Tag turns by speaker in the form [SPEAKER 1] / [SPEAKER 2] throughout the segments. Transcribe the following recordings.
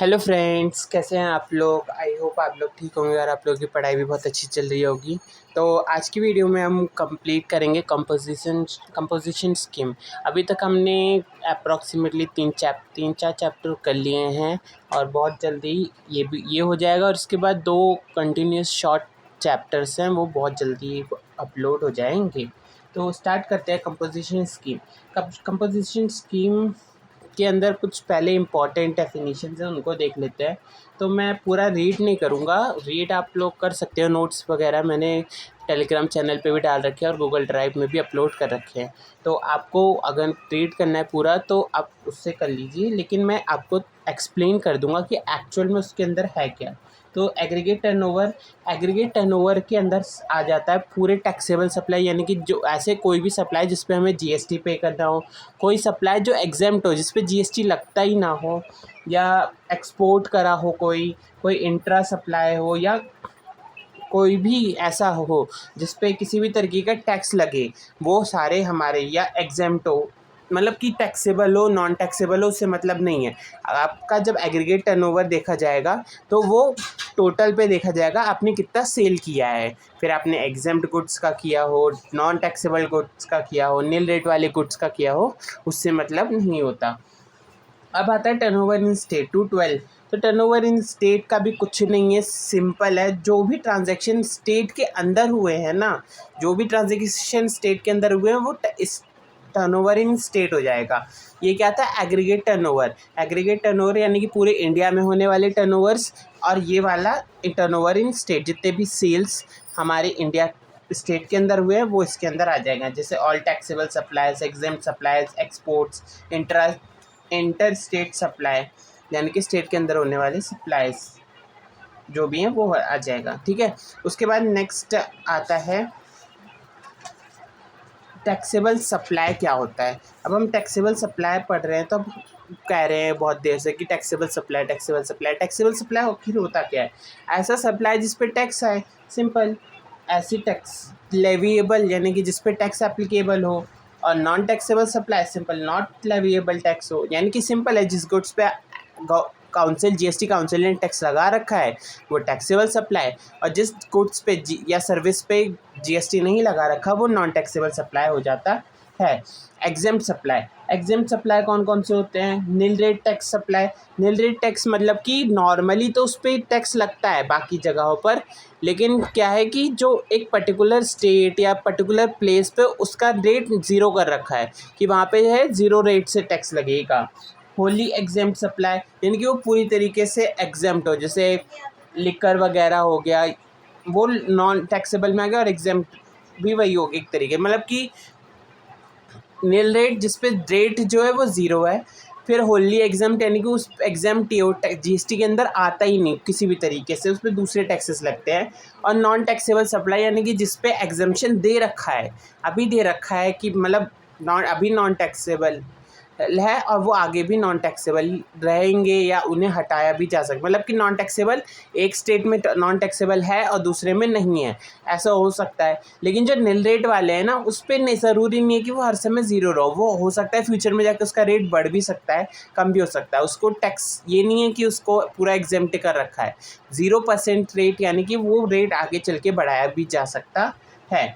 [SPEAKER 1] Hello friends, कैसे हैं आप लोग। आई होप आप लोग ठीक होंगे और आप लोगों की पढ़ाई भी बहुत अच्छी चल रही होगी। तो आज की वीडियो में हम कंप्लीट करेंगे कंपोजिशन स्कीम। अभी तक हमने अप्रॉक्सीमेटली तीन चार चैप्टर कर लिए हैं और बहुत जल्दी ये हो जाएगा। और उसके बाद दो कंटिन्यूस शॉर्ट चैप्टर्स हैं, वो बहुत जल्दी अपलोड हो जाएंगे। तो स्टार्ट करते हैं कंपोजिशन स्कीम। कंपोजिशन स्कीम के अंदर कुछ पहले इम्पॉर्टेंट डेफिनेशंस हैं, उनको देख लेते हैं। तो मैं पूरा रीड नहीं करूँगा, रीड आप लोग कर सकते हो। नोट्स वगैरह मैंने टेलीग्राम चैनल पे भी डाल रखे हैं और गूगल ड्राइव में भी अपलोड कर रखे हैं। तो आपको अगर रीड करना है पूरा तो आप उससे कर लीजिए, लेकिन मैं आपको एक्सप्लेन कर दूँगा कि एक्चुअल में उसके अंदर है क्या। तो एग्रीगेट टर्नओवर के अंदर आ जाता है पूरे टैक्सेबल सप्लाई, यानी कि जो ऐसे कोई भी सप्लाई जिस पे हमें जीएसटी पे करना हो, कोई सप्लाई जो एग्जेम्प्ट हो, जिस पे जीएसटी लगता ही ना हो, या एक्सपोर्ट करा हो, कोई इंट्रा सप्लाई हो, या कोई भी ऐसा हो जिस पे किसी भी तरीके का टैक्स लगे, वो सारे हमारे, या एग्जेम्प्ट हो, मतलब कि टैक्सेबल हो नॉन टैक्सेबल हो, उससे मतलब नहीं है। आपका जब एग्रीगेट टर्नओवर देखा जाएगा तो वो टोटल पे देखा जाएगा आपने कितना सेल किया है। फिर आपने एग्जेम्प्ट गुड्स का किया हो, नॉन टैक्सेबल गुड्स का किया हो, नील रेट वाले गुड्स का किया हो, उससे मतलब नहीं होता। अब आता है टर्नओवर इन स्टेट 212। तो टर्नओवर इन स्टेट का भी कुछ नहीं है, सिंपल है। जो भी ट्रांजैक्शन स्टेट के अंदर हुए हैं ना, जो भी ट्रांजैक्शन स्टेट के अंदर हुए हैं वो इस टर्नओवर इन स्टेट हो जाएगा। ये क्या था? Aggregate turnover. एग्रीगेट टर्नओवर यानी कि पूरे इंडिया में होने वाले टर्नओवर्स, और ये वाला टर्नओवर इन स्टेट, जितने भी सेल्स हमारे इंडिया स्टेट के अंदर हुए हैं वो इसके अंदर आ जाएगा। जैसे all taxable supplies, exempt supplies, exports, inter state supply, यानी कि स्टेट के अंदर होने वाले सप्लाईज जो भी हैं वो आ जाएगा। ठीक है। उसके बाद नेक्स्ट आता है टैक्सेबल सप्लाई क्या होता है। अब हम टैक्सेबल सप्लाई पढ़ रहे हैं तो अब कह रहे हैं बहुत देर से कि टैक्सेबल सप्लाई आखिर होता क्या है? ऐसा सप्लाई जिस पे टैक्स आए, सिंपल। ऐसी टैक्स लेविएबल, यानी कि जिस पे टैक्स एप्लीकेबल हो। और non taxable supply, simple not leviable tax हो, यानी कि सिंपल है, जिस गुड्स पे काउंसिल जीएसटी काउंसिल ने टैक्स लगा रखा है वो टैक्सेबल सप्लाई, और जिस गुड्स पे या सर्विस पे जीएसटी नहीं लगा रखा वो नॉन टैक्सेबल सप्लाई हो जाता है। एग्जेम्प्ट सप्लाई कौन कौन से होते हैं? Nil rate tax supply. Nil rate tax मतलब कि नॉर्मली तो उस पर टैक्स लगता है बाकी जगहों पर, लेकिन क्या है कि जो एक पर्टिकुलर स्टेट या पर्टिकुलर प्लेस पे उसका रेट ज़ीरो कर रखा है कि वहाँ पे है ज़ीरो रेट से टैक्स लगेगा। होली एग्जेम्प्ट सप्लाई, यानी कि वो पूरी तरीके से एग्जेम्प्ट हो, जैसे लिकर वगैरह हो गया, वो नॉन टैक्सेबल में आ गया, और एग्जेम्प्ट भी वही होगी एक तरीके, मतलब कि नील रेट जिस पे रेट जो है वो ज़ीरो है। फिर होली एग्जाम्प्ट, यानी कि उस एग्जाम्प्ट जीएसटी के अंदर आता ही नहीं किसी भी तरीके से, उस पर दूसरे टैक्सेस लगते हैं। और नॉन टैक्सेबल सप्लाई, यानी कि जिस पे एग्जम्पशन दे रखा है, अभी दे रखा है कि मतलब अभी नॉन टैक्सेबल है और वो आगे भी नॉन टैक्सेबल रहेंगे, या उन्हें हटाया भी जा सकता, मतलब कि नॉन टैक्सेबल एक स्टेट में नॉन टैक्सेबल है और दूसरे में नहीं है, ऐसा हो सकता है। लेकिन जो नील रेट वाले हैं ना, उस पर नहीं, ज़रूरी नहीं है कि वो हर समय ज़ीरो रहो, वो हो सकता है फ्यूचर में जाकर उसका रेट बढ़ भी सकता है, कम भी हो सकता है। उसको टैक्स ये नहीं है कि उसको पूरा एग्जेम्प्ट कर रखा है, 0% रेट, यानी कि वो रेट आगे चल के बढ़ाया भी जा सकता है।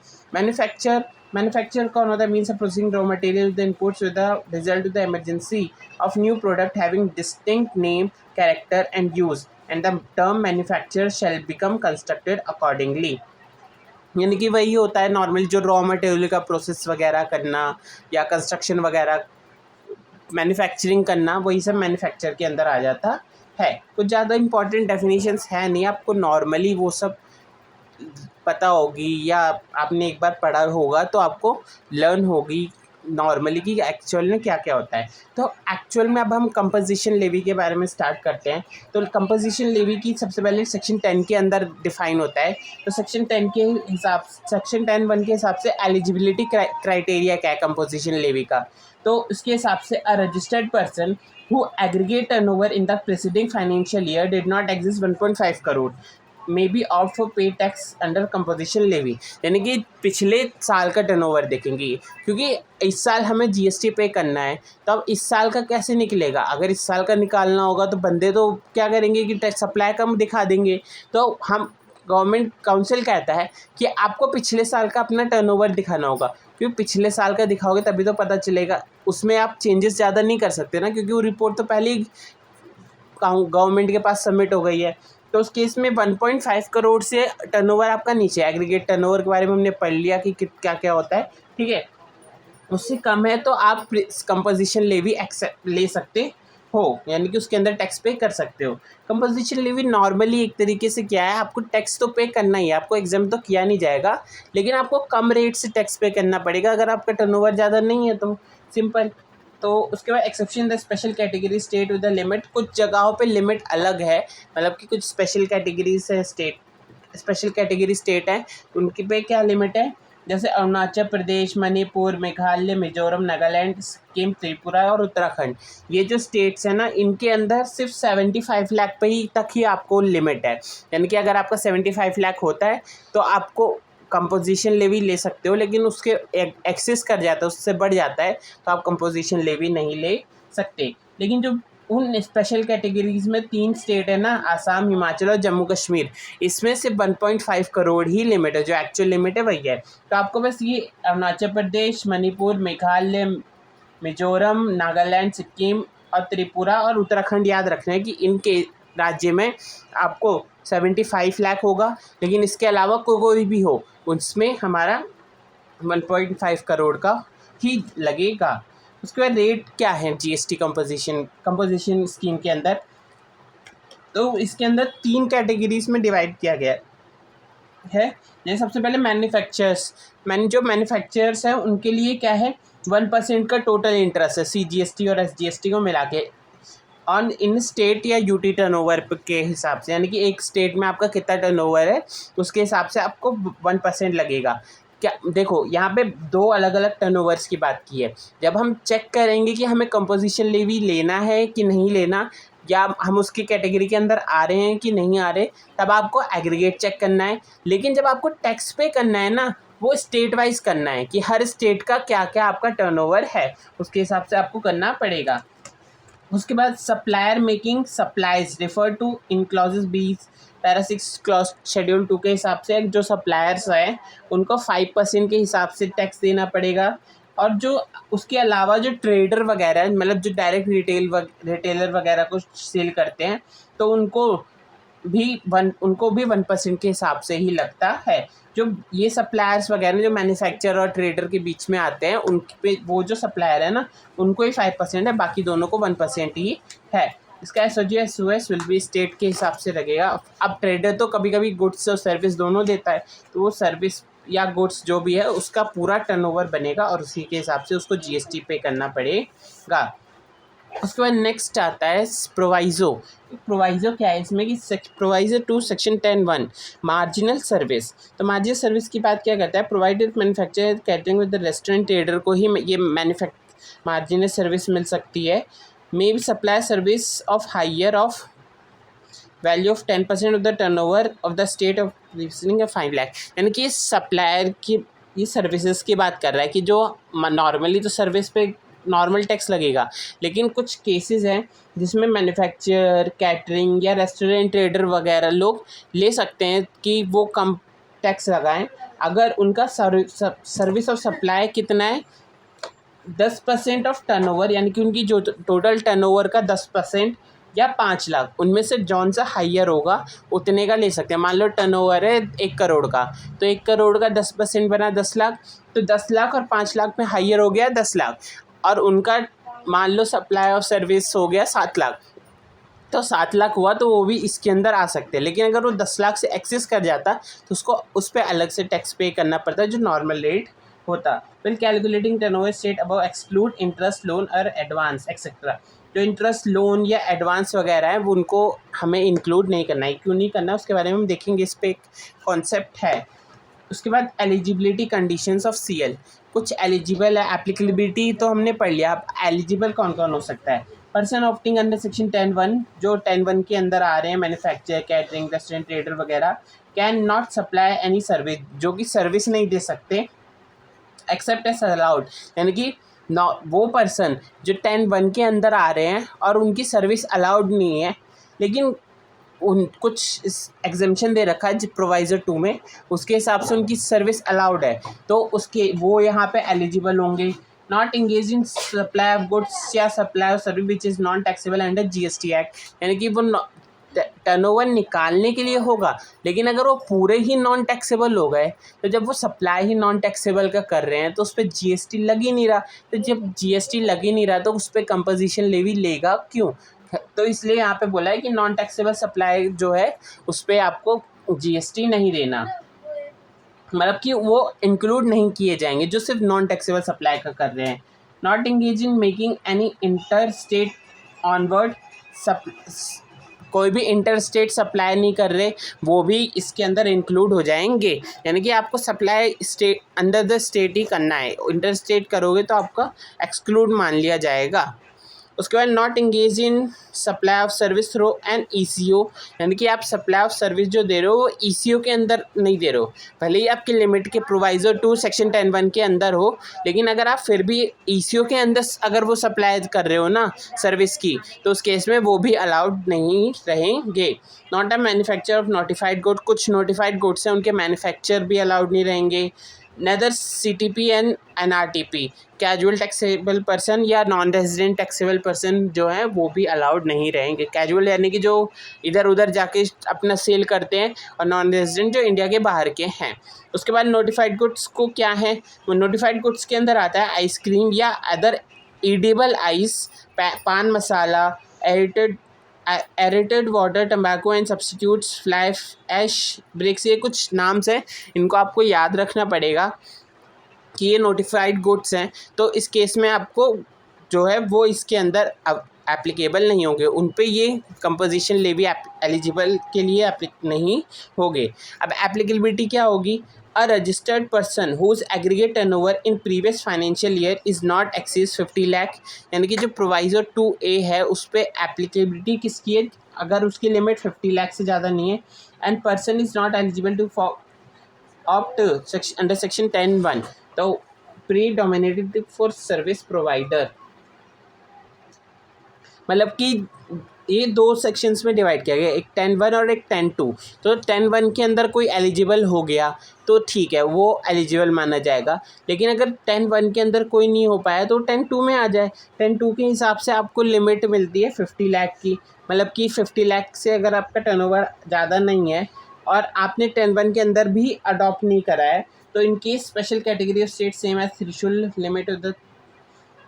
[SPEAKER 1] मैन्युफैक्चर कौन होता है? Means of processing raw material the inputs with the result to the emergency of new product having distinct name, character and use, and the term manufacture shall become constructed accordingly. यानी कि वही होता है normally जो raw material का process वगैरह करना या कंस्ट्रक्शन वगैरह मैन्युफैक्चरिंग करना, वही सब मैन्युफैक्चर के अंदर आ जाता है। कुछ ज़्यादा इंपॉर्टेंट डेफिनेशंस है नहीं, आपको नॉर्मली वो सब पता होगी या आपने एक बार पढ़ा होगा तो आपको लर्न होगी नॉर्मली कि एक्चुअल में क्या क्या होता है। तो एक्चुअल में अब हम कंपोजिशन लेवी के बारे में स्टार्ट करते हैं। तो कंपोजिशन लेवी की सबसे पहले सेक्शन 10 के अंदर डिफाइन होता है। तो सेक्शन 10 1 के हिसाब से एलिजिबिलिटी क्राइटेरिया क्या है कंपोजिशन लेवी का? तो उसके हिसाब से a registered person who aggregate turnover in the preceding financial year did not exist 1.5 crore. May be opt for pay tax under composition levy, यानी कि पिछले साल का टर्नओवर देखेंगे, क्योंकि इस साल हमें जीएसटी पे करना है, तो अब इस साल का कैसे निकलेगा? अगर इस साल का निकालना होगा तो बंदे तो क्या करेंगे कि टैक्स सप्लाई कम दिखा देंगे। तो हम गवर्नमेंट काउंसिल कहता है कि आपको पिछले साल का अपना टर्नओवर दिखाना होगा, क्योंकि पिछले साल का दिखाओगे तभी तो पता चलेगा। उसमें आप चेंजेस ज़्यादा नहीं कर सकते ना, क्योंकि वो रिपोर्ट तो पहले ही गवर्नमेंट के पास सबमिट हो गई है। तो उस केस में 1.5 करोड़ से टर्नओवर आपका नीचे, एग्रीगेट टर्नओवर के बारे में हमने पढ़ लिया कि क्या क्या होता है, ठीक है। उससे कम है तो आप कंपोजिशन लेवी एक्सेप्ट ले सकते हो, यानी कि उसके अंदर टैक्स पे कर सकते हो। कंपोजिशन लेवी नॉर्मली एक तरीके से क्या है, आपको टैक्स तो पे करना ही है, आपको एग्जाम तो किया नहीं जाएगा, लेकिन आपको कम रेट से टैक्स पे करना पड़ेगा अगर आपका टर्नओवर ज़्यादा नहीं है तो, सिंपल। तो उसके बाद exception the special category state with the limit, कुछ जगहों पे लिमिट अलग है, मतलब कि कुछ स्पेशल कैटेगरीज है, स्पेशल कैटेगरी स्टेट है, उनके पे क्या लिमिट है, जैसे अरुणाचल प्रदेश, मणिपुर, मेघालय, मिजोरम, नागालैंड, सिक्किम, त्रिपुरा और उत्तराखंड, ये जो स्टेट्स हैं ना, इनके अंदर सिर्फ 75 लाख पे ही तक ही आपको लिमिट है, यानी कि अगर आपका 75 लाख होता है तो आपको कंपोजिशन लेवी ले सकते हो, लेकिन उसके एक्सेस कर जाता है, उससे बढ़ जाता है तो आप कंपोजिशन लेवी नहीं ले सकते। लेकिन जो उन स्पेशल कैटेगरीज में 3 स्टेट है ना, आसाम, हिमाचल और जम्मू कश्मीर, इसमें से 1.5 करोड़ ही लिमिट है, जो एक्चुअल लिमिट है वही है। तो आपको बस ये अरुणाचल प्रदेश, मणिपुर, मेघालय, मिजोरम, नागालैंड, सिक्किम और त्रिपुरा और उत्तराखंड याद रखना है कि इनके राज्य में आपको 75 लाख होगा, लेकिन इसके अलावा कोई भी हो उसमें हमारा 1.5 करोड़ का ही लगेगा। उसके बाद रेट क्या है जीएसटी कंपोजिशन स्कीम के अंदर, तो इसके अंदर 3 कैटेगरीज में डिवाइड किया गया है। जैसे सबसे पहले जो मैन्युफैक्चरर्स हैं उनके लिए क्या है, 1% का टोटल इंटरेस्ट है सीजीएसटी और एसजीएसटी को मिला के ऑन इन स्टेट या यूटी टर्नओवर के हिसाब से, यानी कि एक स्टेट में आपका कितना टर्नओवर है उसके हिसाब से आपको 1% लगेगा। क्या देखो, यहाँ पे 2 अलग अलग टर्नओवर्स की बात की है। जब हम चेक करेंगे कि हमें कंपोजिशन लेवी लेना है कि नहीं लेना, या हम उसकी कैटेगरी के अंदर आ रहे हैं कि नहीं आ रहे, तब आपको एग्रीगेट चेक करना है। लेकिन जब आपको टैक्स पे करना है ना, वो स्टेट वाइज करना है कि हर स्टेट का क्या क्या आपका टर्नओवर है, उसके हिसाब से आपको करना पड़ेगा। उसके बाद supplier making supplies refer to in clauses 20 para 6 clause schedule 2 के हिसाब से जो सप्लायर्स हैं उनको 5% के हिसाब से टैक्स देना पड़ेगा। और जो उसके अलावा जो ट्रेडर वगैरह, मतलब जो डायरेक्ट रिटेलर वगैरह को सेल करते हैं, तो उनको भी 1% के हिसाब से ही लगता है। जो ये सप्लायर्स वगैरह जो मैन्युफैक्चरर और ट्रेडर के बीच में आते हैं, उन पे वो जो सप्लायर है ना, उनको ही 5% है, बाकी दोनों को 1% ही है। इसका एसओएस विल बी स्टेट के हिसाब से लगेगा। अब ट्रेडर तो कभी कभी गुड्स और सर्विस दोनों देता है, तो वो सर्विस या गुड्स जो भी है उसका पूरा टर्नओवर बनेगा और उसी के हिसाब से उसको जीएसटी पे करना पड़ेगा। उसके बाद नेक्स्ट आता है प्रोवाइज़ो क्या है इसमें कि प्रोवाइज़ो 2 सेक्शन 10(1) मार्जिनल सर्विस। तो मार्जिनल सर्विस की बात क्या करता है, provided manufacturer catering with the restaurant trader को ही ये मार्जिनल सर्विस मिल सकती है। May be supply service of hire of value of 10% of the turnover of the state of receiving 5 lakh, यानी कि सप्लायर की ये सर्विसेज की बात कर रहा है कि जो नॉर्मली तो सर्विस पे नॉर्मल टैक्स लगेगा, लेकिन कुछ केसेस हैं जिसमें मैन्युफैक्चरर, कैटरिंग या रेस्टोरेंट ट्रेडर वगैरह लोग ले सकते हैं कि वो कम टैक्स लगाएं अगर उनका सर्विस और सप्लाई कितना है, 10% ऑफ टर्नओवर, यानी कि उनकी जो टोटल टर्नओवर का 10% या 5 लाख, उनमें से जौन सा हाइयर होगा उतने का ले सकते हैं। मान लो टर्नओवर है 1 करोड़ का, तो 1 करोड़ का 10% बना 10 लाख, तो 10 लाख और 5 लाख में हाइयर हो गया 10 लाख, और उनका मान लो सप्लाई और सर्विस हो गया 7 लाख, तो 7 लाख हुआ तो वो भी इसके अंदर आ सकते हैं। लेकिन अगर वो 10 लाख से एक्सेस कर जाता तो उसको उस पर अलग से टैक्स पे करना पड़ता है जो नॉर्मल रेट होता। फिर calculating turnover state above exclude interest, loan और एडवांस एक्सेट्रा। जो इंटरेस्ट, लोन या एडवांस वगैरह है वो उनको हमें इंक्लूड नहीं करना है। क्यों नहीं करना है उसके बारे में हम देखेंगे, इस पर एक कॉन्सेप्ट है। उसके बाद एलिजिबिलिटी कंडीशंस ऑफ सीएल, कुछ एलिजिबल है, एप्लीकेबिलिटी तो हमने पढ़ लिया। अब एलिजिबल कौन कौन हो सकता है, पर्सन ऑप्टिंग अंडर सेक्शन 10(1) जो 10(1) के अंदर आ रहे हैं, मैन्युफैक्चर, कैटरिंग, रेस्टोरेंट, ट्रेडर वगैरह, can not supply any service, जो कि सर्विस नहीं दे सकते, एक्सेप्ट एस अलाउड, यानी कि वो पर्सन जो 10(1) के अंदर आ रहे हैं और उनकी सर्विस अलाउड नहीं है, लेकिन उन कुछ एग्जेम्पशन दे रखा है प्रोवाइजर 2 में, उसके हिसाब से उनकी सर्विस अलाउड है, तो उसके वो यहाँ पे एलिजिबल होंगे। Not engage in supply of goods या supply of service which is non taxable under GST act, यानी कि वो टर्नओवर निकालने के लिए होगा, लेकिन अगर वो पूरे ही नॉन टैक्सेबल हो गए, तो जब वो सप्लाई ही नॉन टैक्सेबल का कर रहे हैं तो उस पर GST लग ही नहीं रहा, तो जब GST लग ही नहीं रहा तो उस पर कंपोजिशन लेवी लेगा क्यों? तो इसलिए यहाँ पे बोला है कि नॉन टैक्सेबल सप्लाई जो है उस पर आपको GST नहीं देना, मतलब कि वो इंक्लूड नहीं किए जाएंगे जो सिर्फ नॉन टैक्सेबल सप्लाई का कर रहे हैं। Not engage in making any inter state onward, कोई भी इंटर स्टेट सप्लाई नहीं कर रहे, वो भी इसके अंदर इंक्लूड हो जाएंगे, यानी कि आपको supply state under the state ही करना है, इंटर स्टेट करोगे तो आपका एक्सक्लूड मान लिया जाएगा। उसके बाद not engage in supply of service through an ECO, यानी कि आप सप्लाई ऑफ सर्विस जो दे रहे हो वो ECO के अंदर नहीं दे रहे हो, भले ही आपकी लिमिट के प्रोवाइजर 2 सेक्शन 10(1) के अंदर हो, लेकिन अगर आप फिर भी ECO के अंदर अगर वो सप्लाई कर रहे हो ना सर्विस की, तो उस केस में वो भी अलाउड नहीं रहेंगे। Not a manufacture of notified good, कुछ नोटिफाइड गुड्स हैं उनके मैन्युफैक्चर भी अलाउड नहीं रहेंगे। Neither CTP and NRTP, casual taxable person या नॉन रेजिडेंट टैक्सेबल पर्सन जो है वो भी अलाउड नहीं रहेंगे। कैजुअल यानी कि जो इधर उधर जाके अपना सेल करते हैं, और नॉन रेजिडेंट जो इंडिया के बाहर के हैं। उसके बाद नोटिफाइड गुड्स को क्या है, वो नोटिफाइड गुड्स के अंदर आता है आइसक्रीम या other edible ice, pan masala, aerated water, टम्बाकू and substitutes, fly ash, bricks, ये कुछ नाम्स हैं, इनको आपको याद रखना पड़ेगा कि ये नोटिफाइड गुड्स हैं, तो इस केस में आपको जो है वो इसके अंदर एप्लीकेबल नहीं होंगे, उन पे ये कंपोजिशन लेवी एलिजिबल के लिए नहीं होंगे। अब एप्लीकेबिलिटी क्या होगी, a registered person whose aggregate turnover in previous financial year is not exceeds 50 lakh, यानी कि जो प्रोवाइजर 2A है उस पर एप्लीकेबिलिटी किसकी है, अगर उसकी लिमिट 50 लाख से ज़्यादा नहीं है, and person is not eligible to opt under section 10(1), तो प्रीडोमिनेटेड फॉर सर्विस प्रोवाइडर, मतलब कि ये 2 सेक्शंस में डिवाइड किया गया, एक 10(1) और एक 10(2). तो 10(1) के अंदर कोई एलिजिबल हो गया तो ठीक है, वो एलिजिबल माना जाएगा, लेकिन अगर 10(1) के अंदर कोई नहीं हो पाया तो 10(2) में आ जाए। 10(2) के हिसाब से आपको लिमिट मिलती है 50 लाख की, मतलब कि 50 लाख से अगर आपका टर्नओवर ज़्यादा नहीं है और आपने 10(1) के अंदर भी अडॉप्ट नहीं करा है, तो इनकी special category of state same as threshold limit of the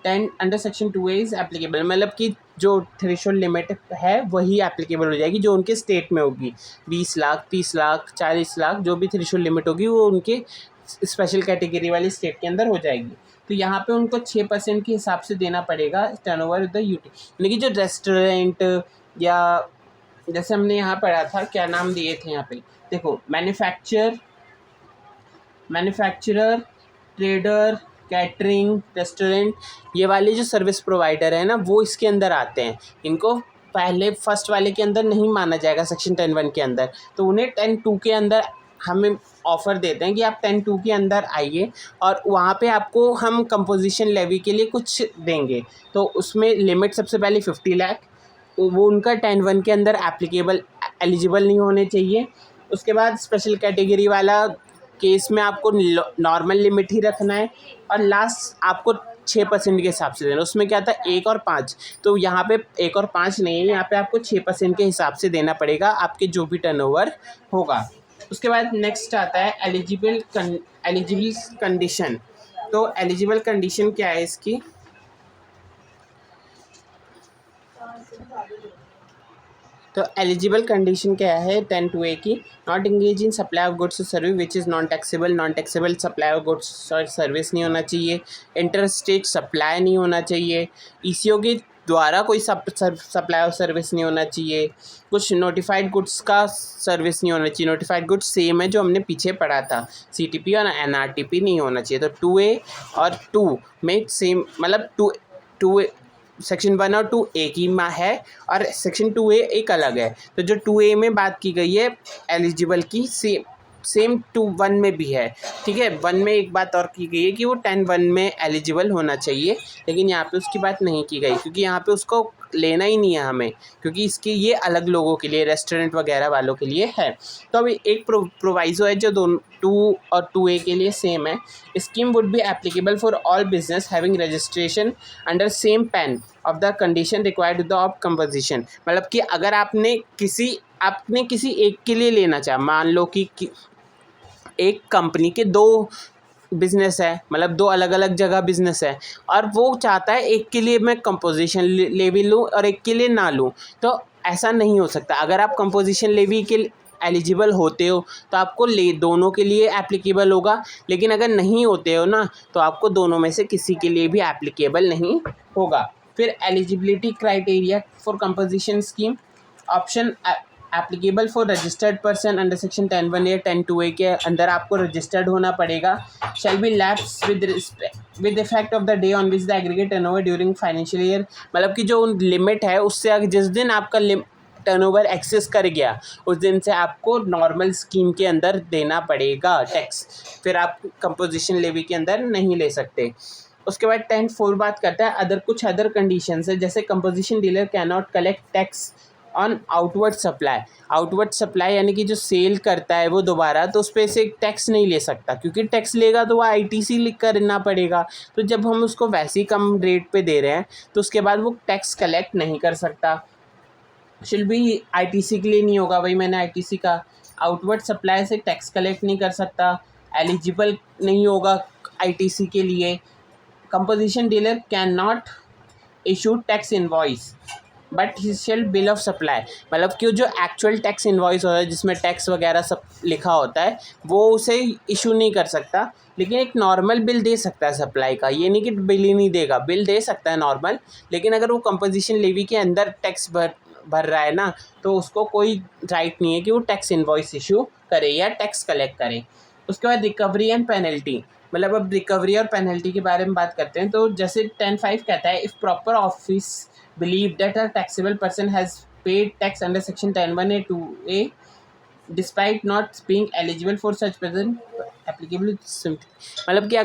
[SPEAKER 1] 10 under section 2A is applicable, मतलब कि जो थ्रेशोल्ड लिमिट है वही एप्लीकेबल हो जाएगी जो उनके स्टेट में होगी। 20 लाख, 30 लाख, 40 लाख, जो भी थ्रेशोल्ड लिमिट होगी वो उनके स्पेशल कैटेगरी वाली स्टेट के अंदर हो जाएगी। तो यहाँ पे उनको 6% के हिसाब से देना पड़ेगा टर्नओवर द यूटी, यानी कि जो रेस्टोरेंट या जैसे हमने यहाँ पढ़ा था, क्या नाम दिए थे यहाँ पे, देखो मैन्युफैक्चरर, ट्रेडर, कैटरिंग, रेस्टोरेंट, ये वाले जो सर्विस प्रोवाइडर है ना वो इसके अंदर आते हैं, इनको पहले फर्स्ट वाले के अंदर नहीं माना जाएगा सेक्शन 10(1) के अंदर, तो उन्हें 10(2) के अंदर हमें ऑफ़र देते हैं कि आप 10(2) के अंदर आइए और वहाँ पे आपको हम कंपोजिशन लेवी के लिए कुछ देंगे, तो उसमें लिमिट सबसे पहले 50 लाख, वो उनका 10(1) के अंदर एलिजिबल नहीं होने चाहिए। उसके बाद स्पेशल कैटेगरी वाला केस में आपको नॉर्मल लिमिट ही रखना है, और लास्ट आपको 6% के हिसाब से देना। उसमें क्या था 1 और 5, तो यहाँ पे 1 और 5 नहीं है, यहाँ पे आपको 6% के हिसाब से देना पड़ेगा आपके जो भी टर्नओवर होगा। उसके बाद नेक्स्ट आता है एलिजिबल कंडीशन। तो एलिजिबल कंडीशन क्या है इसकी, तो एलिजिबल कंडीशन क्या है 10(2)A की, not engage in supply of goods और service which is non taxable supply of goods और सर्विस नहीं होना चाहिए, इंटर स्टेट सप्लाई नहीं होना चाहिए, ECO के द्वारा कोई सप्लाई ऑफ सर्विस नहीं होना चाहिए, कुछ नोटिफाइड गुड्स का सर्विस नहीं होना चाहिए, नोटिफाइड गुड्स सेम है जो हमने पीछे पढ़ा था, CTP और NRTP नहीं होना चाहिए। तो 2A और 2 में सेम, मतलब 2 सेक्शन 1 और 2 एक ही है और सेक्शन 2A एक अलग है। तो जो 2A में बात की गई है एलिजिबल की सेम 1 में भी है, ठीक है। 1 में एक बात और की गई है कि वो 10(1) में एलिजिबल होना चाहिए, लेकिन यहाँ पे उसकी बात नहीं की गई क्योंकि यहाँ पे उसको लेना ही नहीं है हमें, क्योंकि इसके ये अलग लोगों के लिए, रेस्टोरेंट वगैरह वालों के लिए है। तो अभी एक प्रोवाइज़ो है जो 2 और 2A के लिए सेम है। Scheme would be applicable for all business having registration under same pan of the condition required the of composition. मतलब कि अगर आपने किसी एक के लिए लेना चाहा, मान लो कि एक कंपनी के 2 बिज़नेस है, मतलब 2 अलग अलग जगह बिज़नेस है और वो चाहता है एक के लिए मैं कंपोजिशन लेवी लूँ और एक के लिए ना लूँ, तो ऐसा नहीं हो सकता। अगर आप कंपोजिशन लेवी के एलिजिबल होते हो तो आपको दोनों के लिए एप्लीकेबल होगा, लेकिन अगर नहीं होते हो ना तो आपको दोनों में से किसी के लिए भी एप्लीकेबल नहीं होगा। फिर eligibility criteria for composition scheme, option applicable for registered person under section 10(1) या 10(2) के अंदर आपको रजिस्टर्ड होना पड़ेगा। Shall be lapse with effect of the day on which the aggregate turnover during financial year. मतलब कि जो लिमिट है उससे जिस दिन आपका टर्नओवर एक्सेस कर गया उस दिन से आपको नॉर्मल स्कीम के अंदर देना पड़ेगा टैक्स, फिर आप कंपोजिशन लेवी के अंदर नहीं ले सकते। उसके बाद 10(4) बात करता है कुछ अदर कंडीशंस है, जैसे composition dealer can not collect tax on outward supply यानी कि जो सेल करता है वो दोबारा, तो उस पर से टैक्स नहीं ले सकता, क्योंकि टैक्स लेगा तो वह ITC लिख करना पड़ेगा। तो जब हम उसको वैसे ही कम रेट पे दे रहे हैं तो उसके बाद वो टैक्स कलेक्ट नहीं कर सकता। शिल भी ITC के लिए नहीं होगा, भाई मैंने ITC का आउटवर्ड सप्लाई से टैक्स कलेक्ट नहीं कर सकता, एलिजिबल नहीं होगा ITC के लिए। Composition dealer cannot issue tax invoice but हिस्शियल बिल ऑफ सप्लाई, मतलब कि जो एक्चुअल टैक्स इनवॉइस होता है जिसमें टैक्स वगैरह सब लिखा होता है वो उसे इशू नहीं कर सकता, लेकिन एक नॉर्मल बिल दे सकता है सप्लाई का। ये नहीं कि बिल ही नहीं देगा, बिल दे सकता है नॉर्मल, लेकिन अगर वो कंपोजिशन लेवी के अंदर टैक्स भर रहा है ना तो उसको कोई राइट नहीं है कि वो टैक्स इनवॉइस इशू करे या टैक्स कलेक्ट करे। उसके बाद रिकवरी एंड पेनल्टी, मतलब अब रिकवरी और पेनल्टी के बारे में बात करते हैं। तो जैसे 10(5) कहता है, if proper office believe that a taxable person has paid tax under section 10(1) or 2A despite not being eligible for such person applicable, मतलब कि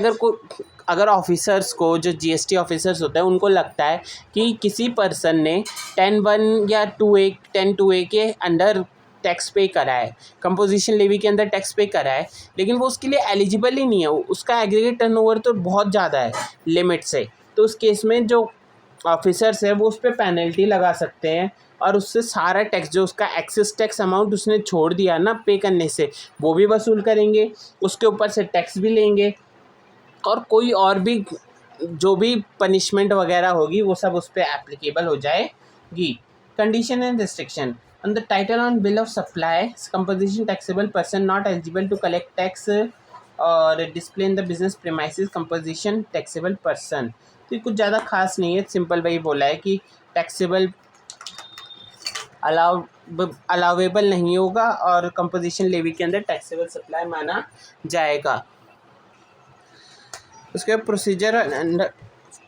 [SPEAKER 1] अगर ऑफिसर्स को, जो GST ऑफिसर्स होते हैं उनको लगता है कि किसी पर्सन ने 10(1) या 10(2A) के अंडर टैक्स पे करा है, कंपोजिशन लेवी के अंदर टैक्स पे करा है, लेकिन वो उसके लिए एलिजिबल ही नहीं है, उसका एग्रीगेट टर्नओवर तो बहुत ज़्यादा है लिमिट से, तो उस केस में जो ऑफिसर्स है वो उस पर पेनल्टी लगा सकते हैं और उससे सारा टैक्स, जो उसका एक्सेस टैक्स अमाउंट उसने छोड़ दिया ना पे करने से, वो भी वसूल करेंगे, उसके ऊपर से टैक्स भी लेंगे और कोई और भी जो भी पनिशमेंट वगैरह होगी वो सब उस पर एप्लीकेबल हो जाएगी। Condition and restriction on the title on bill of supply, composition taxable person not eligible to collect tax और display in the business premises composition taxable person. तो कुछ ज़्यादा खास नहीं है, सिंपल वही बोला है कि टैक्सेबल अलाउेबल नहीं होगा और कंपोजिशन लेवी के अंदर टैक्सेबल सप्लाई माना जाएगा। उसके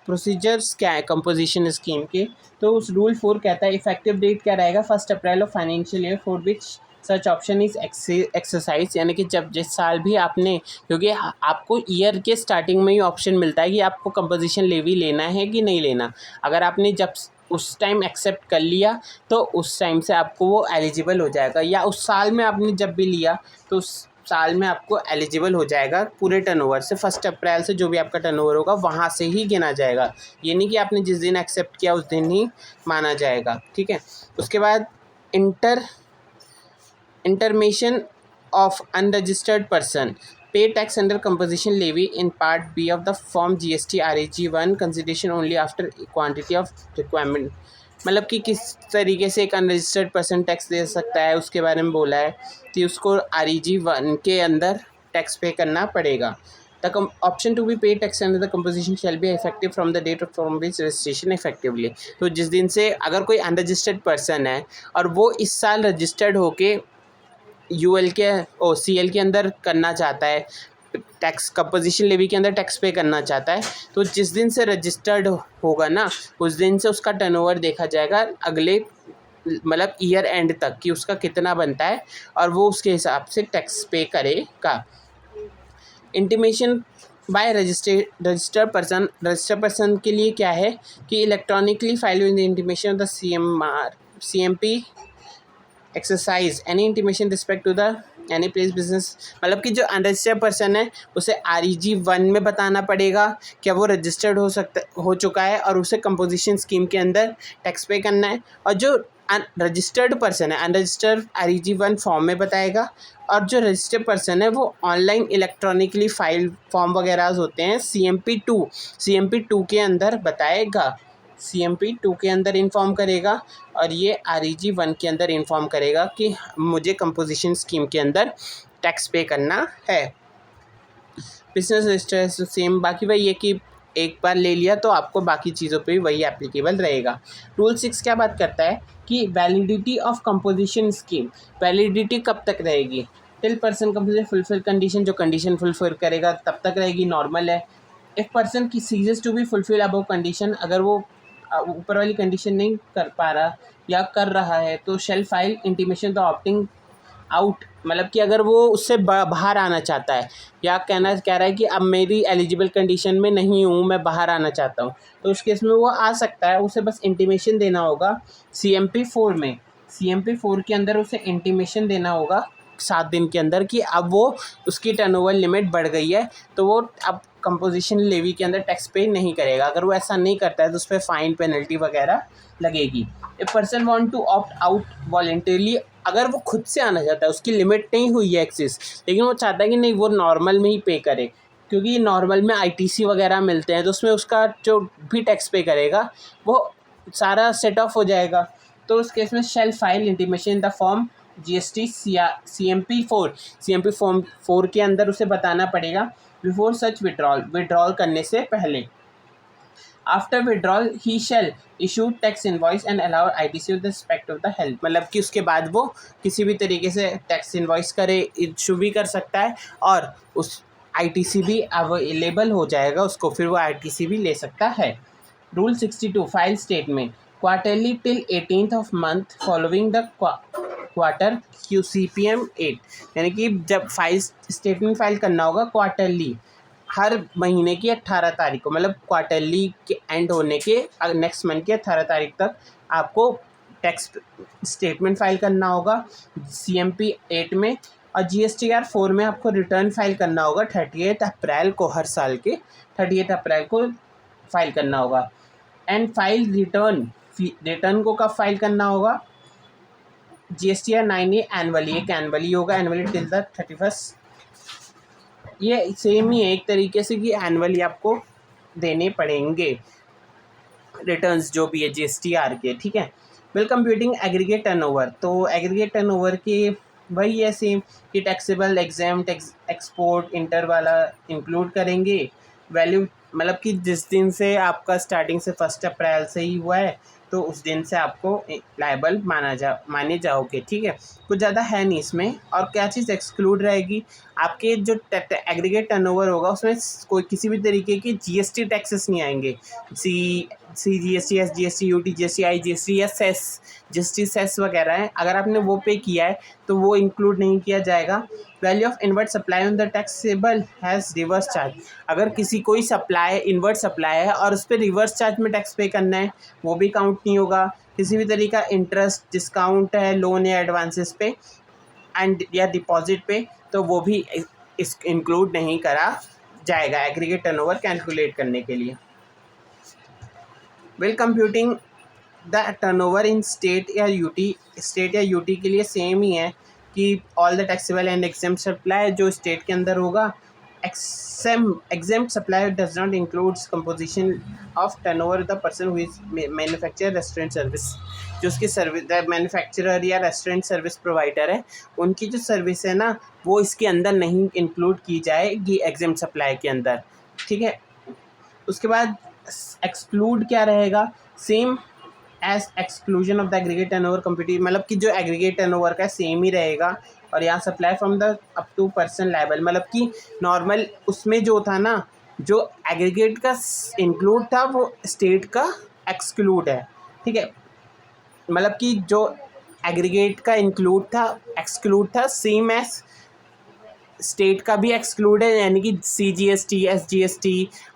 [SPEAKER 1] प्रोसीजर्स क्या है कंपोजिशन स्कीम के, तो उस रूल 4 कहता है इफेक्टिव डेट क्या रहेगा 1 अप्रैल of financial year for which such option is exercise, यानी कि जब जिस साल भी आपने, क्योंकि आपको ईयर के स्टार्टिंग में ही ऑप्शन मिलता है कि आपको कंपोजिशन लेवी लेना है कि नहीं लेना। अगर आपने जब उस टाइम एक्सेप्ट कर लिया तो उस टाइम से आपको वो एलिजिबल हो जाएगा, या उस साल में आपने जब भी लिया तो उस साल में आपको एलिजिबल हो जाएगा पूरे टर्नओवर से। 1 अप्रैल से जो भी आपका टर्नओवर होगा वहाँ से ही गिना जाएगा, ये नहीं कि आपने जिस दिन एक्सेप्ट किया उस दिन ही माना जाएगा, ठीक है। उसके बाद intimation of unregistered person pay tax under composition levy in part B of the form GST REG 1 consideration only after quantity of requirement, मतलब कि किस तरीके से एक अनरजिस्टर्ड पर्सन टैक्स दे सकता है उसके बारे में बोला है कि उसको REG 1 के अंदर टैक्स पे करना पड़ेगा। The option to be pay tax under the composition shall be effective from the date from which registration effectively, तो जिस दिन से अगर कोई अनरजिस्टर्ड पर्सन है और वो इस साल रजिस्टर्ड होके CL के अंदर करना चाहता है टैक्स कंपोजिशन लेवी के अंदर टैक्स पे करना चाहता है, तो जिस दिन से रजिस्टर्ड होगा ना उस दिन से उसका टर्नओवर देखा जाएगा अगले मतलब ईयर एंड तक कि उसका कितना बनता है और वो उसके हिसाब से टैक्स पे करेगा। इंटीमेशन बाय रजिस्टर्ड पर्सन के लिए क्या है कि electronically file with intimation of the CMP exercise any intimation respect to the any place business, मतलब कि जो अनरजिस्टर्ड पर्सन है उसे REG 1 में बताना पड़ेगा क्या वो रजिस्टर्ड हो चुका है और उसे कंपोजिशन स्कीम के अंदर टैक्स पे करना है, और जो रजिस्टर्ड पर्सन है अनरजिस्टर्ड REG 1 फॉर्म में बताएगा, और जो रजिस्टर्ड पर्सन है वो ऑनलाइन इलेक्ट्रॉनिकली फाइल फॉर्म वगैरह होते हैं CMP 2 के अंदर बताएगा, CMP 2 के अंदर इन्फॉर्म करेगा, और ये REG 1 के अंदर इन्फॉर्म करेगा कि मुझे कंपोजिशन स्कीम के अंदर टैक्स पे करना है। बिजनेस रजिस्टर सेम, बाकी वही है कि एक बार ले लिया तो आपको बाकी चीज़ों पे भी वही एप्लीकेबल रहेगा। रूल 6 क्या बात करता है कि validity of composition scheme, validity कब तक रहेगी, till person composition fulfil condition, जो कंडीशन फुलफिल करेगा तब तक रहेगी, नॉर्मल है। इफ पर्सन की ceases to be fulfil above condition, अगर वो ऊपर वाली कंडीशन नहीं कर पा रहा या कर रहा है तो shall file intimation the opting out, मतलब कि अगर वो उससे बाहर आना चाहता है या कह रहा है कि अब मेरी एलिजिबल कंडीशन में नहीं हूँ, मैं बाहर आना चाहता हूँ, तो उस केस में वो आ सकता है। उसे बस इंटीमेशन देना होगा CMP 4 में, CMP 4 के अंदर उसे इंटीमेशन देना होगा 7 दिन के अंदर कि अब वो उसकी टर्नओवर लिमिट बढ़ गई है, तो वो अब कंपोजिशन लेवी के अंदर टैक्स पे नहीं करेगा। अगर वो ऐसा नहीं करता है तो उस पर फाइन पेनल्टी वगैरह लगेगी। A person want to opt out voluntarily, अगर वो खुद से आना चाहता है, उसकी लिमिट नहीं हुई है एक्सिस, लेकिन वो चाहता है कि नहीं वो नॉर्मल में ही पे करे, क्योंकि नॉर्मल में ITC वगैरह मिलते हैं तो उसमें उसका जो भी टैक्स पे करेगा वो सारा सेट ऑफ हो जाएगा। तो उस केस में shall file intimation in the form GST CMP 4 के अंदर उसे बताना पड़ेगा बिफोर सच विड्रॉल करने से पहले। आफ्टर विड्रॉल ही shall issue tax invoice and allow ITC with respect of the help, मतलब कि उसके बाद वो किसी भी तरीके से टैक्स इनवॉइस करे, इशू भी कर सकता है और उस ITC भी अवेलेबल हो जाएगा उसको, फिर वो ITC भी ले सकता है। Rule 62 file statement quarterly till 18th of month following the quarter QCPM 8, यानी कि जब फाइल स्टेटमेंट फाइल करना होगा क्वार्टरली हर महीने की 18 तारीख को, मतलब क्वार्टरली के एंड होने के नेक्स्ट मंथ की 18 तारीख तक आपको टैक्स स्टेटमेंट फाइल करना होगा CMP 8 में, और GSTR 4 में आपको रिटर्न फाइल करना होगा 38 अप्रैल को, हर साल के 38 अप्रैल को फाइल करना होगा। एंड फाइल रिटर्न को कब फाइल करना होगा, GSTR 9 एनुअली, एक एनुअली होगा, एनुअली टिल द 31st, ये सेम ही है एक तरीके से कि एनुअली आपको देने पड़ेंगे रिटर्न्स जो भी है GSTR के, ठीक है। बिल कंप्यूटिंग एग्रीगेट टर्नओवर, तो एग्रीगेट टर्नओवर के वही है सेम कि टैक्सेबल एग्जाम्प्ट एक्सपोर्ट इंटर वाला इंक्लूड करेंगे। वैल्यू मतलब कि जिस दिन से आपका स्टार्टिंग से 1 अप्रैल से ही हुआ है तो उस दिन से आपको लायबल माने जाओगे, ठीक है। कुछ ज़्यादा है नहीं इसमें। और क्या चीज़ एक्सक्लूड रहेगी, आपके जो एग्रीगेट टर्नओवर होगा उसमें कोई किसी भी तरीके की GST टैक्सेस नहीं आएंगे, CGST SGST UT GST IGST या GST सेस वगैरह है, अगर आपने वो पे किया है तो वो इंक्लूड नहीं किया जाएगा। Value of inward supply on the taxable has reverse charge, अगर किसी कोई सप्लाई इनवर्ट सप्लाई है और उस पर रिवर्स चार्ज में टैक्स पे करना है वो भी काउंट नहीं होगा। किसी भी तरीका इंटरेस्ट डिस्काउंट है लोन या एडवांसेस पे एंड या डिपॉजिट पे, तो वो भी इस इंक्लूड नहीं करा जाएगा एग्रीगेट टर्नओवर कैलकुलेट करने के लिए। Bill computing the turnover in state या यूटी के लिए सेम ही है कि all the taxable and exempt supply जो स्टेट के अंदर होगा, exempt supply does not includes composition of turnover the person who is manufacturer restaurant service, जो उसकी सर्विस मैन्युफैक्चरर या रेस्टोरेंट सर्विस प्रोवाइडर है उनकी जो सर्विस है ना वो इसके अंदर नहीं इंक्लूड की जाएगी एग्जेम्प्ट सप्लाई के अंदर, ठीक है। उसके बाद एक्सक्लूड क्या रहेगा, same as exclusion of the aggregate turnover computing, मतलब कि जो एग्रीगेट टर्नओवर का सेम ही रहेगा और यहाँ supply from the up to person liable, मतलब कि नॉर्मल उसमें जो था ना, जो एग्रीगेट का इंक्लूड था वो स्टेट का एक्सक्लूड है, ठीक है। मतलब कि जो एग्रीगेट का इंक्लूड था एक्सक्लूड था सेम एज स्टेट का भी एक्सक्लूड है, यानी कि CGST, SGST,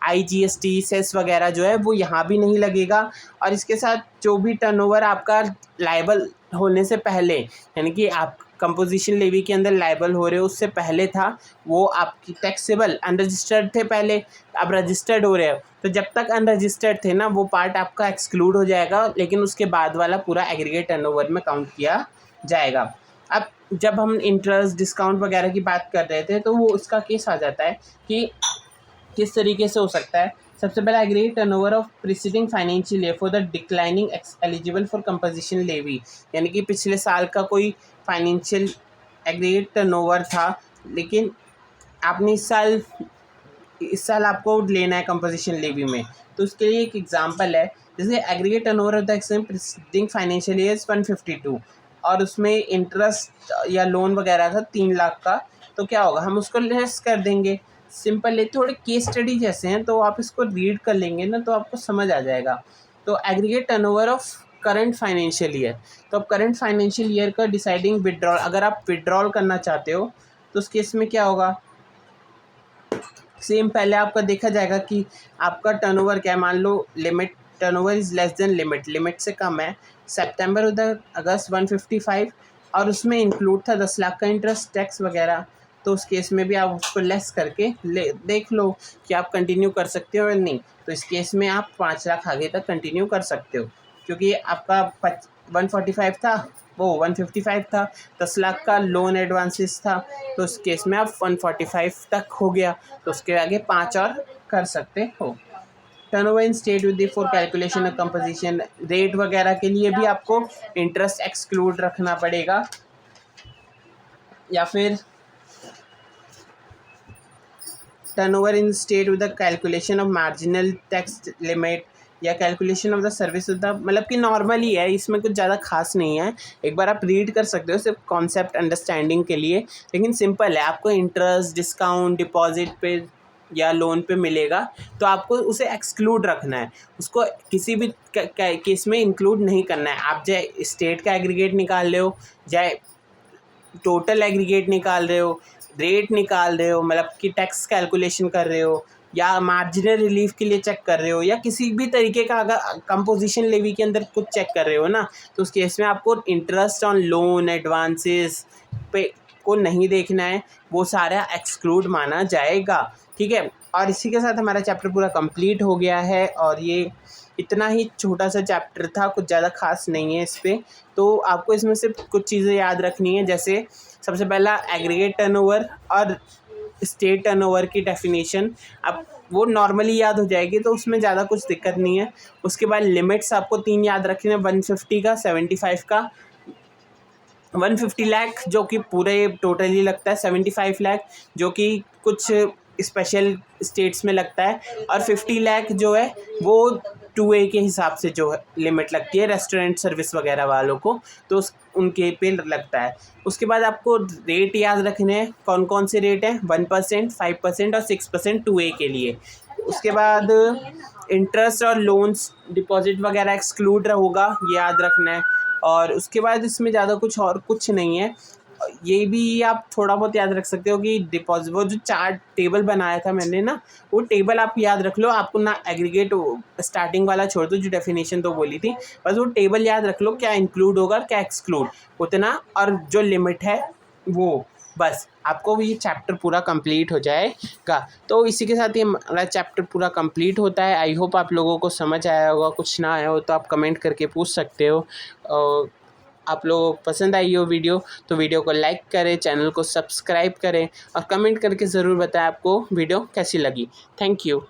[SPEAKER 1] IGST, सेस वगैरह जो है वो यहाँ भी नहीं लगेगा। और इसके साथ जो भी टर्नओवर आपका लायबल होने से पहले, यानी कि आप कंपोजिशन लेवी के अंदर लायबल हो रहे हो उससे पहले था, वो आपकी टैक्सेबल अनरजिस्टर्ड थे पहले, अब रजिस्टर्ड हो रहे हो, तो जब तक अनरजिस्टर्ड थे ना वो पार्ट आपका एक्सक्लूड हो जाएगा, लेकिन उसके बाद वाला पूरा एग्रीगेट टर्नओवर में काउंट किया जाएगा। अब जब हम इंटरेस्ट डिस्काउंट वगैरह की बात कर रहे थे तो वो उसका केस आ जाता है कि किस तरीके से हो सकता है। सबसे पहला aggregate turnover of preceding financial year for the declining eligible for composition levy, यानी कि पिछले साल का कोई फाइनेंशियल एग्रीगेट टर्नओवर था, लेकिन आपने इस साल आपको लेना है कंपोजिशन लेवी में, तो उसके लिए एक एग्जांपल है, जैसे aggregate turnover of the preceding financial year 152 और उसमें इंटरेस्ट या लोन वगैरह था 3 लाख का, तो क्या होगा, हम उसको लेस कर देंगे। सिंपल है, थोड़े केस स्टडी जैसे हैं, तो आप इसको रीड कर लेंगे ना तो आपको समझ आ जाएगा। तो aggregate turnover of current financial year, तो अब करंट फाइनेंशियल ईयर का डिसाइडिंग विड्रॉल, अगर आप विड्रॉल करना चाहते हो तो उस केस में क्या होगा, सेम पहले आपका देखा जाएगा कि आपका टर्नओवर क्या है। मान लो limit, turnover is less than limit, limit से कम है, सितंबर उधर अगस्त 155 और उसमें इंक्लूड था 10 लाख का इंटरेस्ट टैक्स वगैरह, तो उस केस में भी आप उसको लेस करके देख लो कि आप कंटिन्यू कर सकते हो या नहीं। तो इस केस में आप 5 लाख आगे तक कंटिन्यू कर सकते हो, क्योंकि आपका 145 था, वो 155 था, 10 लाख का लोन एडवांसेस था, तो उस केस में आप 145 तक हो गया, तो उसके आगे 5 और कर सकते हो। Turnover in state with for calculation of composition, rate वगैरह के लिए भी आपको इंटरेस्ट एक्सक्लूड रखना पड़ेगा, या फिर turnover in state with the calculation of marginal tax limit या calculation of the service of the, मतलब कि नॉर्मल ही है, इसमें कुछ ज़्यादा खास नहीं है, एक बार आप रीड कर सकते हो सिर्फ कॉन्सेप्ट अंडरस्टैंडिंग के लिए, लेकिन सिंपल है। आपको इंटरेस्ट डिस्काउंट डिपॉजिट पे या लोन पे मिलेगा तो आपको उसे एक्सक्लूड रखना है, उसको किसी भी केस में इंक्लूड नहीं करना है। आप चाहे स्टेट का एग्रीगेट निकाल रहे हो, चाहे टोटल एग्रीगेट निकाल रहे हो, रेट निकाल रहे हो, मतलब कि टैक्स कैलकुलेशन कर रहे हो, या मार्जिनल रिलीफ के लिए चेक कर रहे हो, या किसी भी तरीके का अगर कंपोजिशन लेवी के अंदर कुछ चेक कर रहे हो ना, तो उस केस में आपको इंटरेस्ट ऑन लोन एडवांसेस पे को नहीं देखना है, वो सारा एक्सक्लूड माना जाएगा, ठीक है। और इसी के साथ हमारा चैप्टर पूरा कंप्लीट हो गया है, और ये इतना ही छोटा सा चैप्टर था, कुछ ज़्यादा खास नहीं है इस पर। तो आपको इसमें से कुछ चीज़ें याद रखनी है, जैसे सबसे पहला एग्रीगेट टर्नओवर और स्टेट टर्नओवर की डेफिनेशन, अब वो नॉर्मली याद हो जाएगी, तो उसमें ज़्यादा कुछ दिक्कत नहीं है। उसके बाद लिमिट्स आपको 3 याद रखने हैं, 150 का, 75 का, 150 लाख जो कि पूरे टोटली लगता है, 75 लाख जो कि कुछ स्पेशल स्टेट्स में लगता है, और 50 लाख जो है वो 2A के हिसाब से जो है लिमिट लगती है रेस्टोरेंट सर्विस वगैरह वालों को, तो उनके पे लगता है। उसके बाद आपको रेट याद रखने हैं, कौन कौन से रेट हैं, 1%, 5% और 6% 2A के लिए। उसके बाद इंटरेस्ट और लोन्स डिपॉजिट वगैरह एक्सक्लूड होगा, ये याद रखना है। और उसके बाद इसमें ज़्यादा कुछ और कुछ नहीं है, ये भी आप थोड़ा बहुत याद रख सकते हो कि डिपॉजिट, वो जो चार्ट टेबल बनाया था मैंने ना, वो टेबल आप याद रख लो, आपको ना एग्रीगेट स्टार्टिंग वाला छोड़ दो, जो डेफिनेशन तो बोली थी, बस वो टेबल याद रख लो, क्या इंक्लूड होगा क्या एक्सक्लूड उतना, और जो लिमिट है वो, बस आपको ये चैप्टर पूरा कंप्लीट हो जाएगा। तो इसी के साथ ये हमारा चैप्टर पूरा कंप्लीट होता है। आई होप आप लोगों को समझ आया होगा, कुछ ना आया हो तो आप कमेंट करके पूछ सकते हो। आप लोगों को पसंद आई हो वीडियो तो वीडियो को लाइक करें, चैनल को सब्सक्राइब करें, और कमेंट करके ज़रूर बताएं आपको वीडियो कैसी लगी। Thank you.